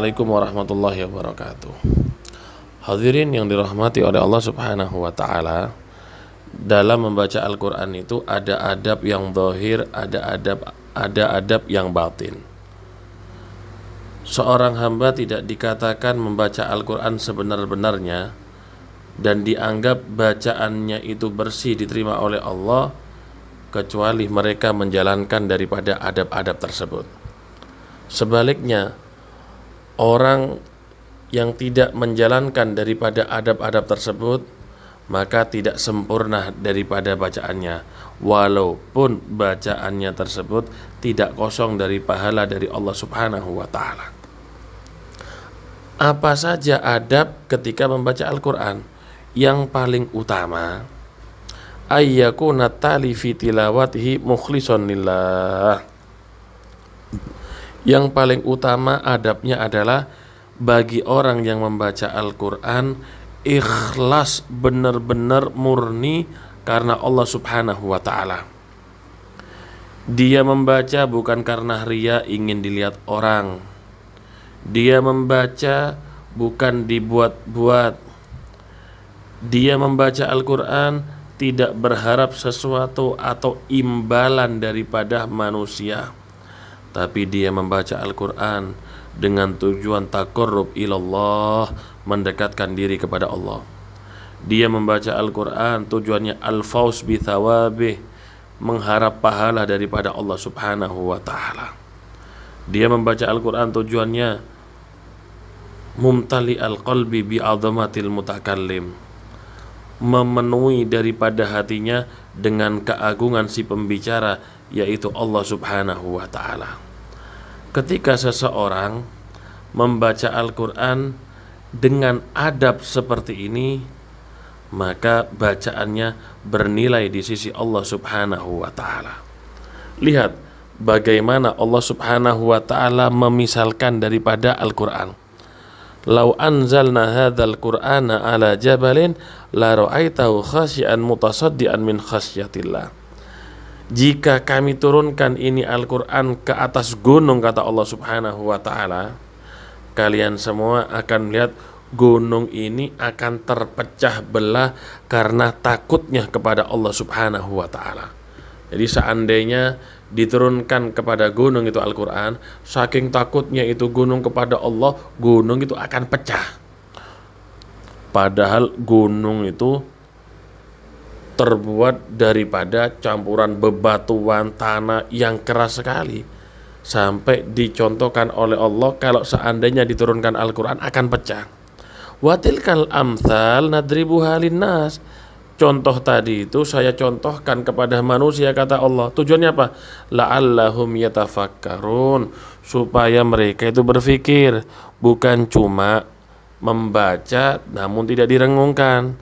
Assalamualaikum warahmatullahi wabarakatuh. Hadirin yang dirahmati oleh Allah Subhanahu wa taala, dalam membaca Al-Qur'an itu ada adab yang zahir, ada adab yang batin. Seorang hamba tidak dikatakan membaca Al-Qur'an sebenar-benarnya dan dianggap bacaannya itu bersih diterima oleh Allah kecuali mereka menjalankan daripada adab-adab tersebut. Sebaliknya, orang yang tidak menjalankan daripada adab-adab tersebut maka tidak sempurna daripada bacaannya, walaupun bacaannya tersebut tidak kosong dari pahala dari Allah Subhanahu wa ta'ala. Apa saja adab ketika membaca Al-Quran? Yang paling utama, ayyakuna tali fi tilawatihi mukhlishon lillah. Yang paling utama adabnya adalah bagi orang yang membaca Al-Quran ikhlas, benar-benar murni karena Allah Subhanahu wa ta'ala. Dia membaca bukan karena ria, ingin dilihat orang. Dia membaca bukan dibuat-buat. Dia membaca Al-Quran tidak berharap sesuatu atau imbalan daripada manusia, tapi dia membaca Al-Quran dengan tujuan taqarrub ilallah, mendekatkan diri kepada Allah. Dia membaca Al-Quran tujuannya al-fauz bi thawabih, mengharap pahala daripada Allah Subhanahu wa ta'ala. Dia membaca Al-Quran tujuannya mumtali al-qalbi bi azamatil mutakallim, memenuhi daripada hatinya dengan keagungan si pembicara, yaitu Allah Subhanahu wa ta'ala. Ketika seseorang membaca Al-Quran dengan adab seperti ini, maka bacaannya bernilai di sisi Allah Subhanahu wa ta'ala. Lihat bagaimana Allah Subhanahu wa ta'ala memisalkan daripada Al-Quran. Lau anzalna hadzal qur'ana ala jabalin la ra'aitahu khasyian mutasaddian min khasyatillah. Jika kami turunkan ini Al-Quran ke atas gunung, kata Allah Subhanahu wa ta'ala, kalian semua akan melihat gunung ini akan terpecah belah karena takutnya kepada Allah Subhanahu wa ta'ala. Jadi seandainya diturunkan kepada gunung itu Al-Quran, saking takutnya itu gunung kepada Allah, gunung itu akan pecah. Padahal gunung itu terbuat daripada campuran bebatuan tanah yang keras sekali, sampai dicontohkan oleh Allah kalau seandainya diturunkan Al-Quran akan pecah. Watilkal amthal nadribuha linnas. Contoh tadi itu saya contohkan kepada manusia, kata Allah. Tujuannya apa? La'allahum yatafakkarun, supaya mereka itu berpikir, bukan cuma membaca namun tidak direngungkan.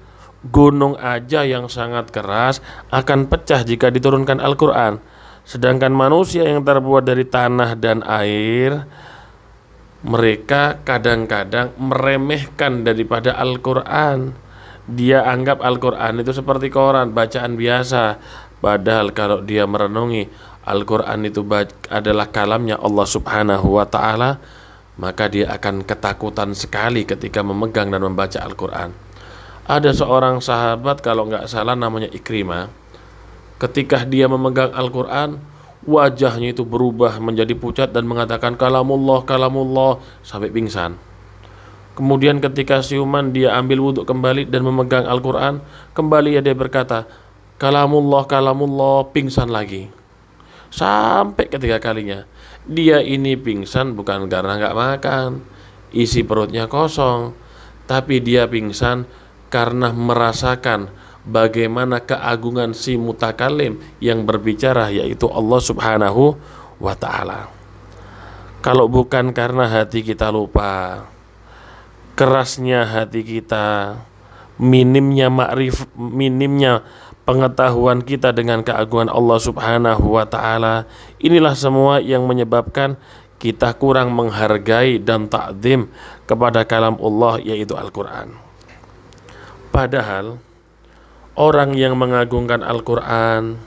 Gunung aja yang sangat keras akan pecah jika diturunkan Al-Quran, sedangkan manusia yang terbuat dari tanah dan air, mereka kadang-kadang meremehkan daripada Al-Quran. Dia anggap Al-Quran itu seperti koran, bacaan biasa. Padahal kalau dia merenungi Al-Quran itu adalah kalamnya Allah Subhanahu wa ta'ala, maka dia akan ketakutan sekali ketika memegang dan membaca Al-Quran. Ada seorang sahabat, kalau nggak salah namanya Ikrimah, ketika dia memegang Al-Quran, wajahnya itu berubah menjadi pucat dan mengatakan kalamullah, kalamullah, sampai pingsan. Kemudian ketika siuman, dia ambil wudhu kembali dan memegang Al-Quran, kembali dia berkata kalamullah, kalamullah, pingsan lagi. Sampai ketiga kalinya. Dia ini pingsan bukan karena nggak makan, isi perutnya kosong, tapi dia pingsan karena merasakan bagaimana keagungan si mutakalim yang berbicara, yaitu Allah Subhanahu wa ta'ala. Kalau bukan karena hati kita lupa, kerasnya hati kita, minimnya pengetahuan kita dengan keagungan Allah Subhanahu wa ta'ala, inilah semua yang menyebabkan kita kurang menghargai dan ta'zim kepada kalam Allah, yaitu Al-Quran. Padahal orang yang mengagungkan Al-Quran,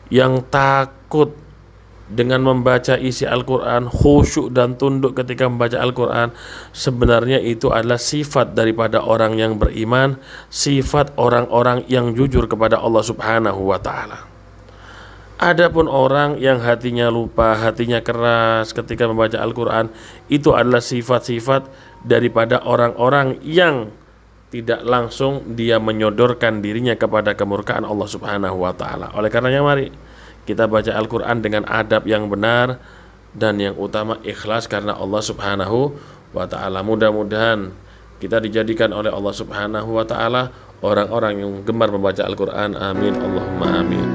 yang takut dengan membaca isi Al-Quran, khusyuk dan tunduk ketika membaca Al-Quran, sebenarnya itu adalah sifat daripada orang yang beriman, sifat orang-orang yang jujur kepada Allah Subhanahu wa Ta'ala. Adapun orang yang hatinya lupa, hatinya keras ketika membaca Al-Quran, itu adalah sifat-sifat daripada orang-orang yang tidak langsung dia menyodorkan dirinya kepada kemurkaan Allah Subhanahu wa Ta'ala. Oleh karenanya, mari kita baca Al-Quran dengan adab yang benar, dan yang utama ikhlas karena Allah Subhanahu wa Ta'ala. Mudah-mudahan kita dijadikan oleh Allah Subhanahu wa Ta'ala orang-orang yang gemar membaca Al-Quran. Amin Allahumma amin.